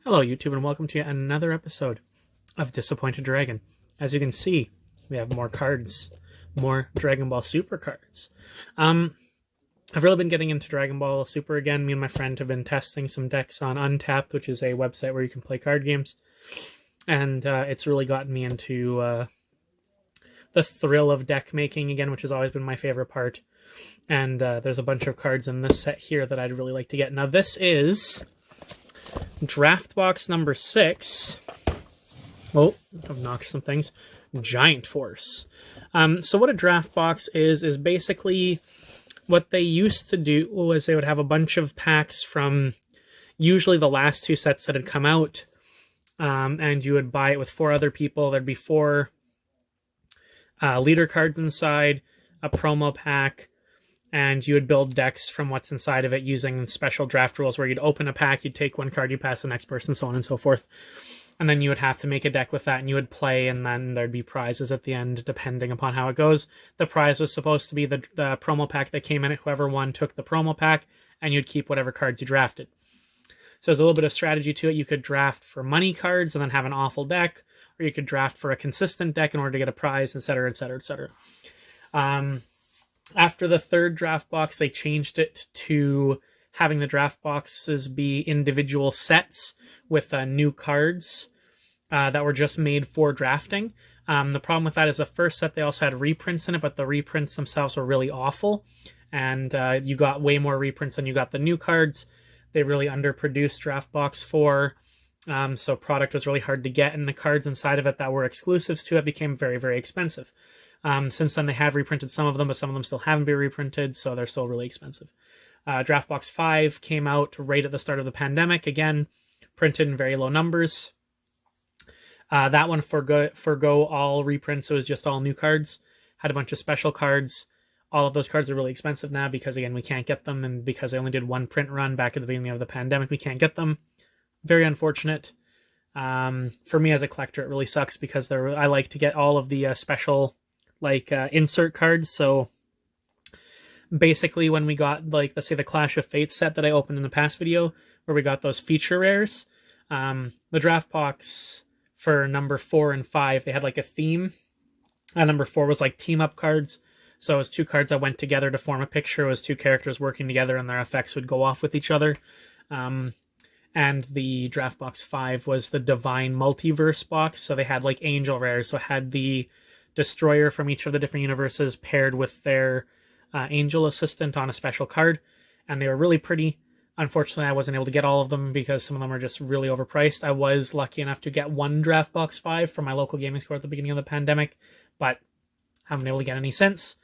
Hello YouTube and welcome to yet another episode of Disappointed Dragon. As you can see, we have more cards, more Dragon Ball Super cards. I've really been getting into Dragon Ball Super again. Me and my friend have been testing some decks on Untapped, which is a website where you can play card games. And it's really gotten me into the thrill of deck making again, which has always been my favorite part. And there's a bunch of cards in this set here that I'd really like to get. Now this is draft box number 6. Oh, I've knocked some things. Giant Force. So what a draft box is basically what they used to do was they would have a bunch of packs from usually the last 2 sets that had come out, and you would buy it with 4 other people. There'd be 4 leader cards inside, a promo pack, and you would build decks from what's inside of it using special draft rules where you'd open a pack, you'd take 1 card, you pass the next person, so on and so forth. And then you would have to make a deck with that, and you would play, and then there'd be prizes at the end, depending upon how it goes. The prize was supposed to be the promo pack that came in it. Whoever won took the promo pack, and you'd keep whatever cards you drafted. So there's a little bit of strategy to it. You could draft for money cards and then have an awful deck, or you could draft for a consistent deck in order to get a prize, etc., etc., etc. After the 3rd draft box, they changed it to having the draft boxes be individual sets with new cards that were just made for drafting. The problem with that is the first set, they also had reprints in it, but the reprints themselves were really awful. And you got way more reprints than you got the new cards. They really underproduced draft box 4. So product was really hard to get, and the cards inside of it that were exclusives to it became very, very expensive. Since then, they have reprinted some of them, but some of them still haven't been reprinted, so they're still really expensive. Draft Box 5 came out right at the start of the pandemic, again, printed in very low numbers. That one forgo all reprints, it was just all new cards. Had a bunch of special cards. All of those cards are really expensive now because, again, we can't get them, and because they only did 1 print run back at the beginning of the pandemic, we can't get them. Very unfortunate. For me as a collector, it really sucks because I like to get all of the special insert cards. So basically when we got, let's say the Clash of Fates set that I opened in the past video, where we got those feature rares, the draft box for number 4 and 5, they had a theme. Number 4 was team up cards. So it was 2 cards that went together to form a picture. It was 2 characters working together and their effects would go off with each other. And the draft box 5 was the Divine Multiverse box. So they had angel rares. So it had the Destroyer from each of the different universes paired with their angel assistant on a special card, and they were really pretty. Unfortunately, I wasn't able to get all of them because some of them are just really overpriced. I was lucky enough to get 1 draft box 5 from my local gaming store at the beginning of the pandemic, but haven't been able to get any since.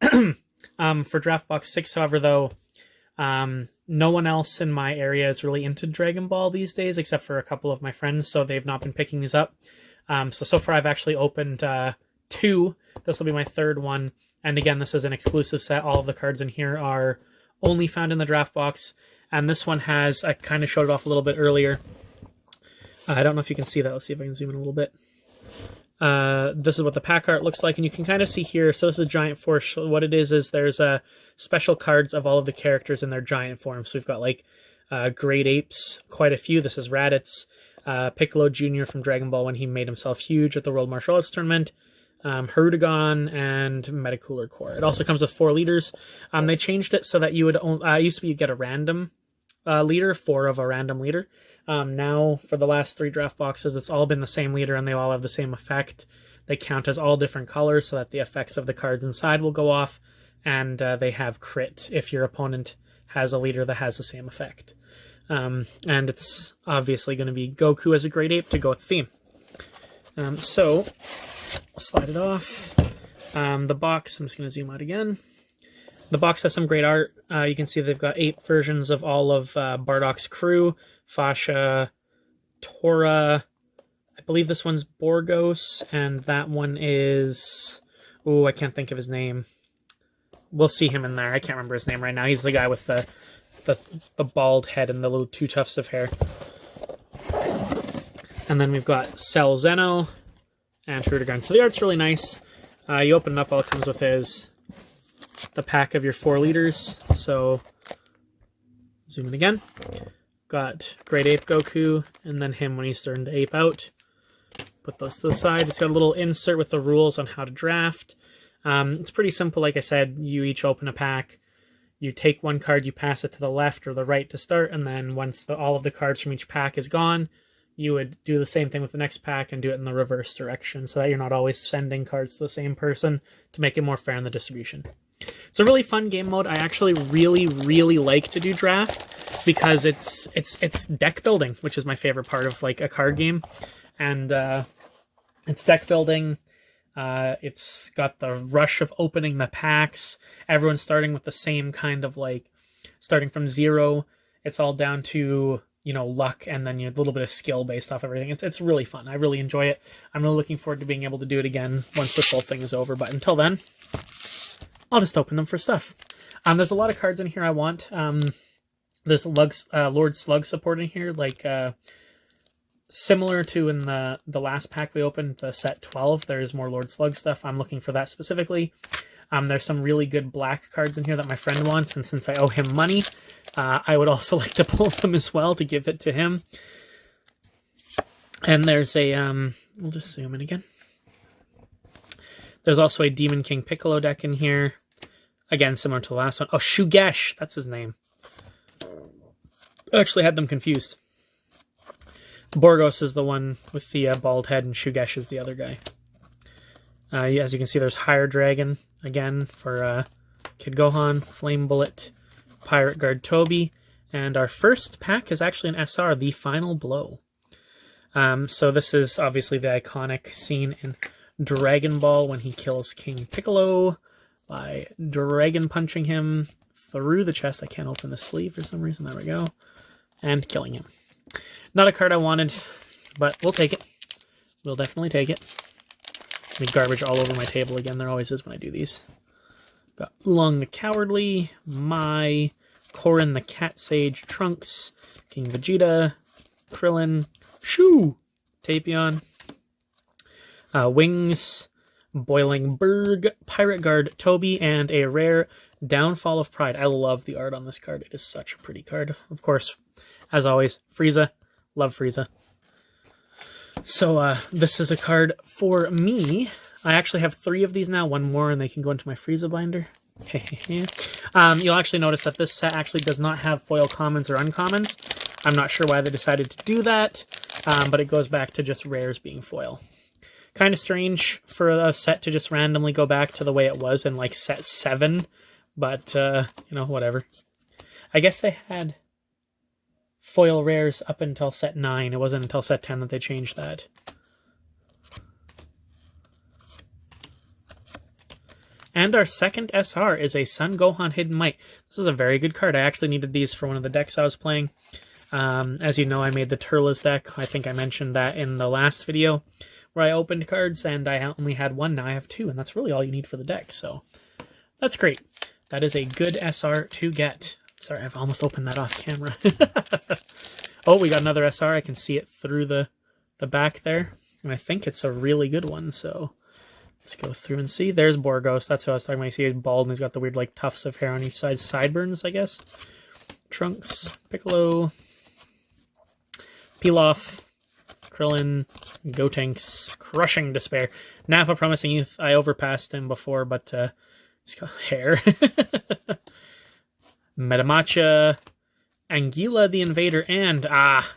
For draft box 6, however, though, no one else in my area is really into Dragon Ball these days except for a couple of my friends, so they've not been picking these up. So far I've actually opened 2. This will be my 3rd one, and again, this is an exclusive set. All of the cards in here are only found in the draft box, and this one has, I kind of showed it off a little bit earlier. I don't know if you can see that. Let's see if I can zoom in a little bit. This is what the pack art looks like, and you can kind of see here, so this is Giant Force. What it is there's special cards of all of the characters in their giant form. So we've got Great Apes, quite a few. This is Raditz, Piccolo Jr. from Dragon Ball when he made himself huge at the World Martial Arts Tournament, Hirudegarn, and Metacooler Core. It also comes with 4 leaders. They changed it so that you would used to be you'd get a random leader, 4 of a random leader. Now, for the last 3 draft boxes, it's all been the same leader, and they all have the same effect. They count as all different colors so that the effects of the cards inside will go off, and they have crit if your opponent has a leader that has the same effect. And it's obviously going to be Goku as a Great Ape to go with the theme. So I'll slide it off. The box, I'm just going to zoom out again. The box has some great art. You can see they've got 8 versions of all of Bardock's crew. Fasha, Tora, I believe this one's Borgos, and that one is... Oh, I can't think of his name. We'll see him in there. I can't remember his name right now. He's the guy with the bald head and the little 2 tufts of hair. And then we've got Cell Zeno and Hirudegarn. So the art's really nice. You open it up, all it comes with is the pack of your 4 leaders. So zoom in again. got Great Ape Goku, and then him when he's starting to ape out. Put those to the side. It's got a little insert with the rules on how to draft. It's pretty simple, like I said. You each open a pack. You take one card, you pass it to the left or the right to start, and then once all of the cards from each pack is gone, you would do the same thing with the next pack and do it in the reverse direction so that you're not always sending cards to the same person to make it more fair in the distribution. It's a really fun game mode. I actually really, really like to do draft because it's deck building, which is my favorite part of like a card game. And it's deck building. It's got the rush of opening the packs. Everyone's starting with the same kind of like starting from zero. It's all down to, you know, luck and then a little bit of skill based off everything. It's really fun. I really enjoy it. I'm really looking forward to being able to do it again once this whole thing is over. But until then, I'll just open them for stuff. There's a lot of cards in here I want. There's Lord Slug support in here, like similar to in the last pack we opened, the set 12. There's more Lord Slug stuff. I'm looking for that specifically. There's some really good black cards in here that my friend wants, and since I owe him money, I would also like to pull them as well to give it to him. And there's a, we'll just zoom in again. There's also a Demon King Piccolo deck in here. Again, similar to the last one. Oh, Shugesh, that's his name. I actually had them confused. Borgos is the one with the bald head, and Shugesh is the other guy. As you can see, there's Higher Dragon, again, for Kid Gohan, Flame Bullet, Pirate Guard Toby, and our first pack is actually an SR, The Final Blow. So this is obviously the iconic scene in Dragon Ball when he kills King Piccolo by dragon punching him through the chest. I can't open the sleeve for some reason. There we go. And killing him. Not a card I wanted, but we'll take it. We'll definitely take it. There's garbage all over my table again. There always is when I do these. Got Oolong the Cowardly, Mai, Korin the Cat Sage, Trunks, King Vegeta, Krillin, Shu, Tapion, Wings, Boiling Berg, Pirate Guard Toby, and a rare Downfall of Pride. I love the art on this card. It is such a pretty card. Of course, as always, Frieza. Love Frieza. So this is a card for me. I actually have 3 of these now. One more and they can go into my Frieza binder. You'll actually notice that this set actually does not have foil commons or uncommons. I'm not sure why they decided to do that, but it goes back to just rares being foil. Kind of strange for a set to just randomly go back to the way it was in like set 7, but you know, whatever. I guess they had foil rares up until set 9. It wasn't until set 10 that they changed that. And our second SR is a Son Gohan Hidden Might. This is a very good card. I actually needed these for one of the decks I was playing. As you know, I made the Turles deck. I think I mentioned that in the last video where I opened cards, and I only had 1. Now I have 2, and that's really all you need for the deck. So that's great. That is a good SR to get. Sorry, I've almost opened that off camera. Oh, we got another SR. I can see it through the back there. And I think it's a really good one, so let's go through and see. There's Borgos. That's what I was talking about. You see he's bald and he's got the weird like tufts of hair on each side. Sideburns, I guess. Trunks, Piccolo, Pilaf, Krillin, Gotenks, Crushing Despair. Nappa Promising Youth. I overpassed him before, but he's got hair. Metamacha, Anguilla the Invader, and,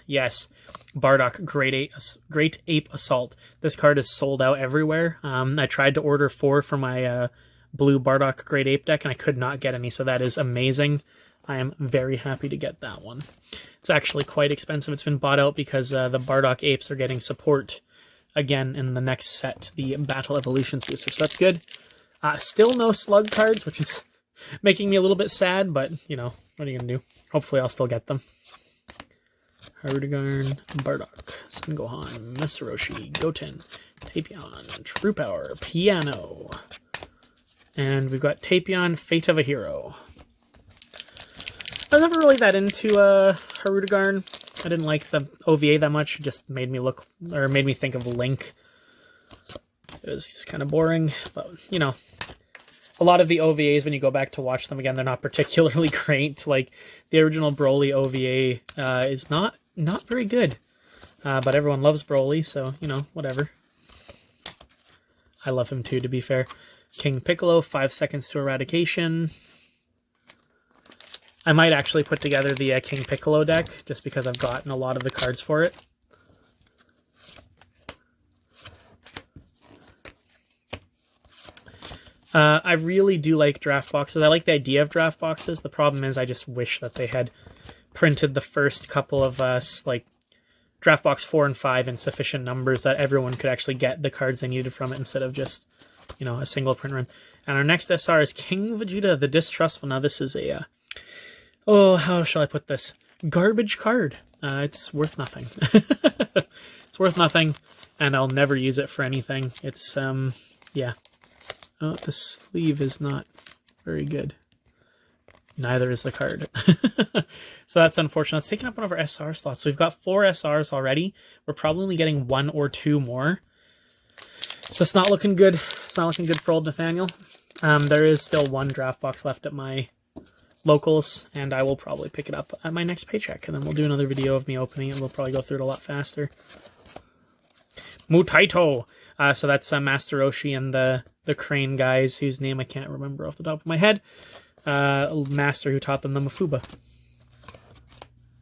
yes, Bardock Great Ape Assault. This card is sold out everywhere. I tried to order 4 for my blue Bardock Great Ape deck, and I could not get any, so that is amazing. I am very happy to get that one. It's actually quite expensive. It's been bought out because the Bardock Apes are getting support again in the next set, the Battle Evolutions booster, so that's good. Still no Slug cards, which is making me a little bit sad, but, you know, what are you going to do? Hopefully I'll still get them. Harudegarn, Bardock, Son Gohan, Mesoroshi, Goten, Tapion, True Power, Piano. And we've got Tapion, Fate of a Hero. I was never really that into Harudegarn. I didn't like the OVA that much. It just made me look, or made me think of Link. It was just kind of boring, but, you know, a lot of the OVAs, when you go back to watch them again, they're not particularly great. Like, the original Broly OVA is not very good. But everyone loves Broly, so, you know, whatever. I love him too, to be fair. King Piccolo, 5 seconds to eradication. I might actually put together the King Piccolo deck, just because I've gotten a lot of the cards for it. I really do like draft boxes. I like the idea of draft boxes. The problem is I just wish that they had printed the first couple of like draft box 4 and 5 in sufficient numbers that everyone could actually get the cards they needed from it instead of just, you know, a single print run. And our next SR is King Vegeta, the Distrustful. Now this is a, oh, how shall I put this? Garbage card. It's worth nothing. It's worth nothing, and I'll never use it for anything. It's, yeah. Oh, the sleeve is not very good. Neither is the card. So that's unfortunate. It's taking up one of our SR slots. So we've got 4 SRs already. We're probably only getting 1 or 2 more. So it's not looking good. It's not looking good for old Nathaniel. There is still 1 draft box left at my locals, and I will probably pick it up at my next paycheck. And then we'll do another video of me opening it, and we'll probably go through it a lot faster. Mutaito! So that's Master Roshi and the crane guys, whose name I can't remember off the top of my head. Master who taught them the Mafuba.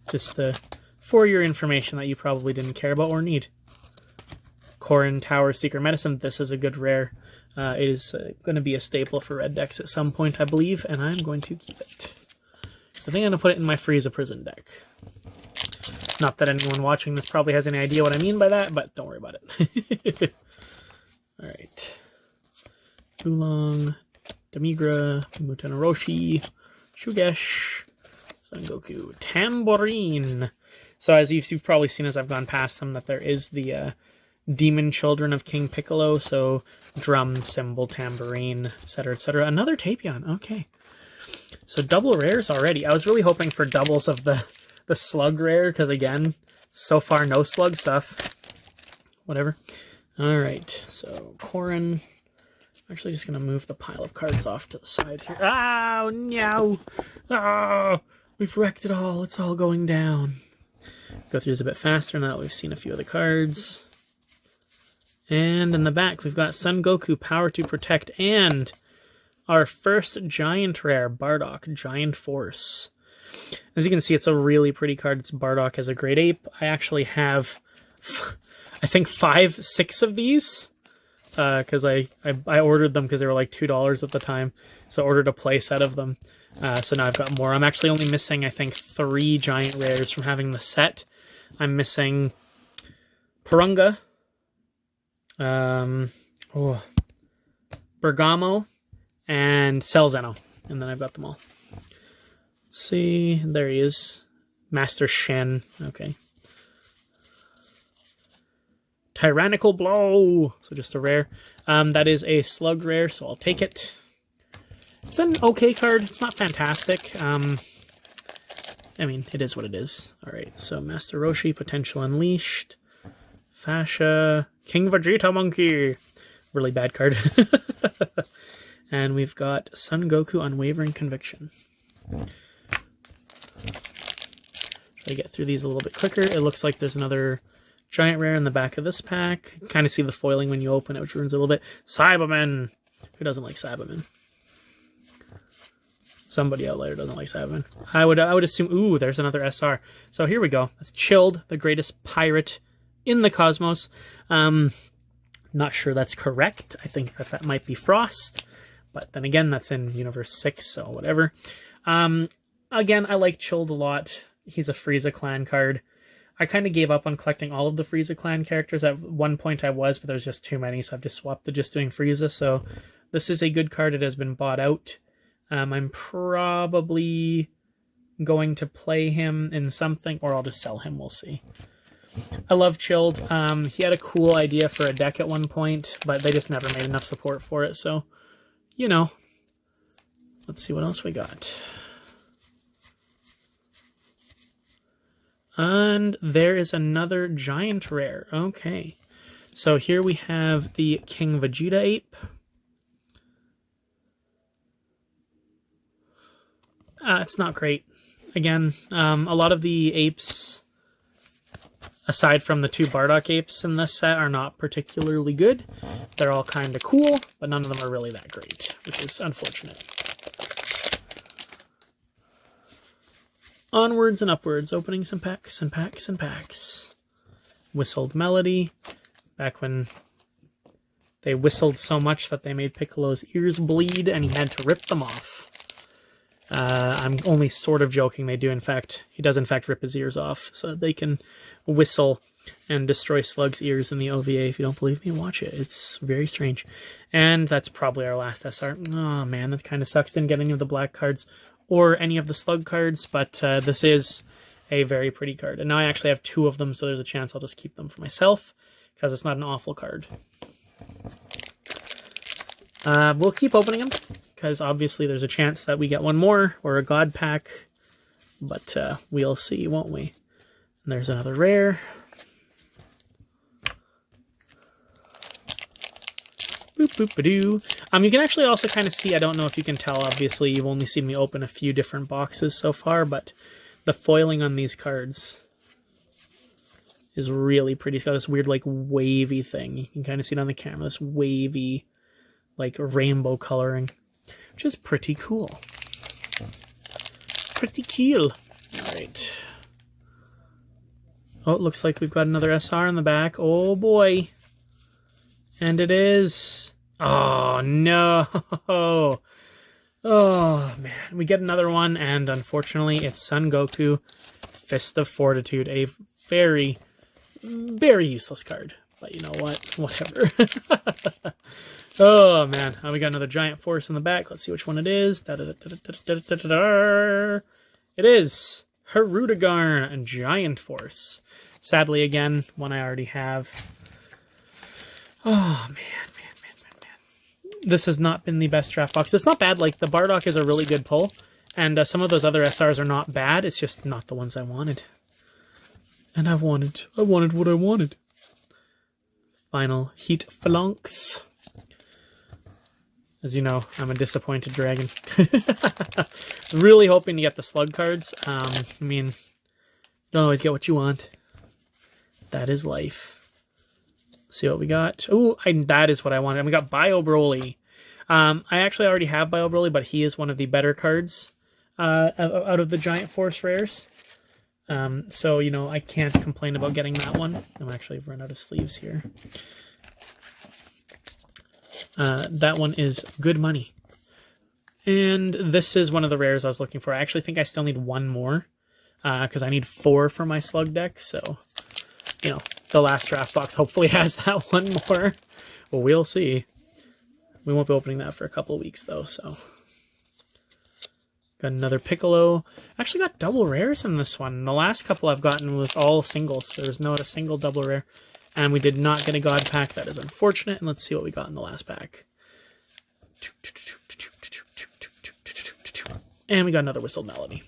Just for your information that you probably didn't care about or need. Korin Tower Secret Medicine. This is a good rare. It is going to be a staple for red decks at some point, I believe, and I'm going to keep it. I think I'm going to put it in my Frieza Prison deck. Not that anyone watching this probably has any idea what I mean by that, but don't worry about it. Alright. Oolong, Demigra, Mutanoroshi, Shugesh, Son Goku, Tambourine. So as you've probably seen as I've gone past them, that there is the Demon Children of King Piccolo, so drum, cymbal, tambourine, etc., etc. Another Tapion, okay. So double rares already. I was really hoping for doubles of the slug rare, because again, so far no slug stuff. Whatever. Alright, so Korin. I'm actually just going to move the pile of cards off to the side here. Oh, no! Oh, we've wrecked it all. It's all going down. Go through this a bit faster now that we've seen a few of the cards. And in the back, we've got Son Goku, Power to Protect, and our first giant rare, Bardock, Giant Force. As you can see, it's a really pretty card. It's Bardock as a Great Ape. I actually have, I think, 5, 6 of these. Because I ordered them because they were like $2 at the time. So I ordered a play set of them. So now I've got more. I'm actually only missing, I think, 3 giant rares from having the set. I'm missing Purunga, Bergamo, and Cell-Zeno. And then I've got them all. Let's see. There he is. Master Shen. Okay. Tyrannical Blow. So just a rare. That is a slug rare, so I'll take it. It's an okay card. It's not fantastic. I mean, it is what it is. Alright, so Master Roshi, Potential Unleashed. Fascia. King Vegeta Monkey. Really bad card. And we've got Son Goku, Unwavering Conviction. Try to get through these a little bit quicker. It looks like there's another giant rare in the back of this pack. Kind of see the foiling when you open it, which ruins it a little bit. Cyberman! Who doesn't like Cyberman? Somebody out there doesn't like Cyberman. I would assume... Ooh, there's another SR. So here we go. That's Chilled, the greatest pirate in the cosmos. Not sure that's correct. I think that might be Frost. But then again, that's in Universe 6, so whatever. Again, I like Chilled a lot. He's a Frieza Clan card. I kind of gave up on collecting all of the Frieza Clan characters. At one point I was, but there's just too many, so I've just swapped to just doing Frieza. So this is a good card. It has been bought out. I'm probably going to play him in something, or I'll just sell him. We'll see. I love Chilled. He had a cool idea for a deck at one point, but they just never made enough support for it. So, you know, let's see what else we got. And there is another giant rare. Okay. So here we have the King Vegeta Ape. It's not great. Again, a lot of the apes, aside from the 2 Bardock apes in this set, are not particularly good. They're all kind of cool, but none of them are really that great, which is unfortunate. Onwards and upwards, opening some packs and packs and packs. Whistled Melody, back when they whistled so much that they made Piccolo's ears bleed and he had to rip them off. I'm only sort of joking. He does in fact rip his ears off so they can whistle and destroy Slug's ears in the OVA. If you don't believe me, watch it. It's very strange. And that's probably our last SR. Oh man, that kind of sucks. Didn't get any of the black cards or any of the Slug cards, but this is a very pretty card. And now I actually have 2 of them, so there's a chance I'll just keep them for myself because it's not an awful card. We'll keep opening them because obviously there's a chance that we get one more or a God pack, but we'll see, won't we? And there's another rare. Boop, boop, ba-doo. You can actually also kind of see, I don't know if you can tell, obviously you've only seen me open a few different boxes so far, but the foiling on these cards is really pretty. It's got this weird, like, wavy thing. You can kind of see it on the camera, this wavy, like, rainbow coloring, which is pretty cool. Pretty cool. All right. Oh, it looks like we've got another SR in the back. Oh, boy. And it is... Oh, no. Oh, man. We get another one, and unfortunately, it's Son Goku, Fist of Fortitude. A very, very useless card. But you know what? Whatever. Oh, man. We got another Giant Force in the back. Let's see which one it is. It is Hirudegarn and Giant Force. Sadly, again, one I already have. Oh, man. This has not been the best draft box. It's not bad. Like, the Bardock is a really good pull. And some of those other SRs are not bad. It's just not the ones I wanted. And I wanted what I wanted. Final Heat Phalanx. As you know, I'm a disappointed dragon. Really hoping to get the Slug cards. I mean, you don't always get what you want. That is life. Let's see what we got. Oh, that is what I wanted. And we got Bio Broly. I actually already have Bio Broly, but he is one of the better cards out of the Giant Force rares. So, you know, I can't complain about getting that one. I'm actually run out of sleeves here. That one is good money. And this is one of the rares I was looking for. I actually think I still need one more because I need 4 for my Slug deck. So, you know, the last draft box hopefully has that one more. Well, we'll see. We won't be opening that for a couple of weeks, though, so... Got another Piccolo. Actually got double rares in this one. The last couple I've gotten was all singles. There was not a single double rare. And we did not get a God pack. That is unfortunate. And let's see what we got in the last pack. And we got another Whistled Melody.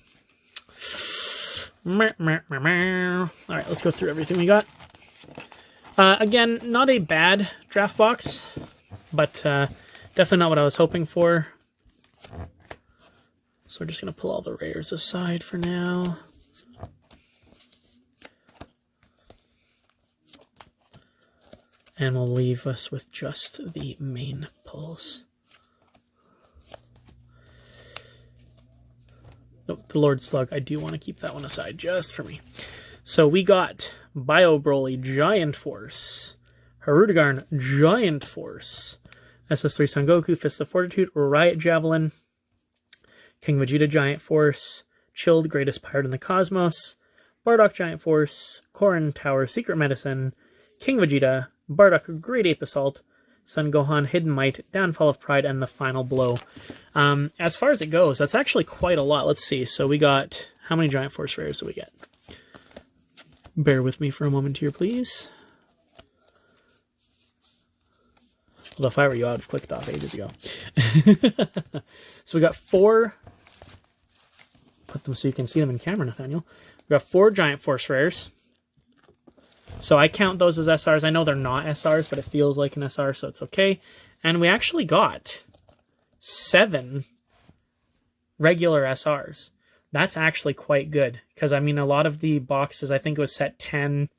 Alright, let's go through everything we got. Again, not a bad draft box, but definitely not what I was hoping for. So we're just going to pull all the rares aside for now. And we'll leave us with just the main pulls. Oh, the Lord Slug, I do want to keep that one aside just for me. So we got Bio Broly, Giant Force, Hirudegarn, Giant Force, SS3 Son Goku, Fist of Fortitude, Riot Javelin, King Vegeta, Giant Force, Chilled, Greatest Pirate in the Cosmos, Bardock, Giant Force, Korin Tower, Secret Medicine, King Vegeta, Bardock, Great Ape Assault, Son Gohan, Hidden Might, Downfall of Pride, and the Final Blow. As far as it goes, that's actually quite a lot. Let's see. So we got... How many Giant Force rares do we get? Bear with me for a moment here, please. Although if I were you, I would have clicked off ages ago. So we got 4... Put them so you can see them in camera, Nathaniel. We got 4 Giant Force rares. So I count those as SRs. I know they're not SRs, but it feels like an SR, so it's okay. And we actually got 7 regular SRs. That's actually quite good, because I mean, a lot of the boxes, I think it was set 10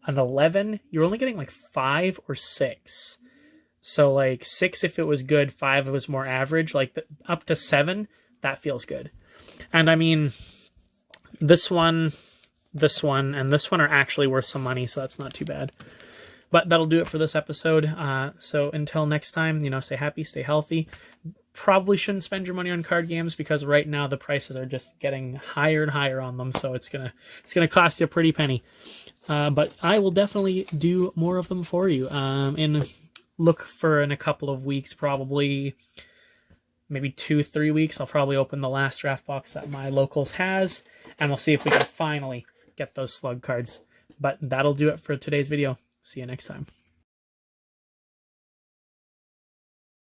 and 11, you're only getting like 5 or 6. So like 6 if it was good, 5 if it was more average, like up to 7, that feels good. And I mean, this one, and this one are actually worth some money, so that's not too bad. But that'll do it for this episode. So until next time, stay happy, stay healthy. Probably shouldn't spend your money on card games, because right now the prices are just getting higher and higher on them, so it's gonna cost you a pretty penny. But I will definitely do more of them for you. Look for in a couple of weeks, probably maybe 2-3 weeks, I'll probably open the last draft box that my locals has, and we'll see if we can finally get those slug cards. But that'll do it for today's video. See you next time.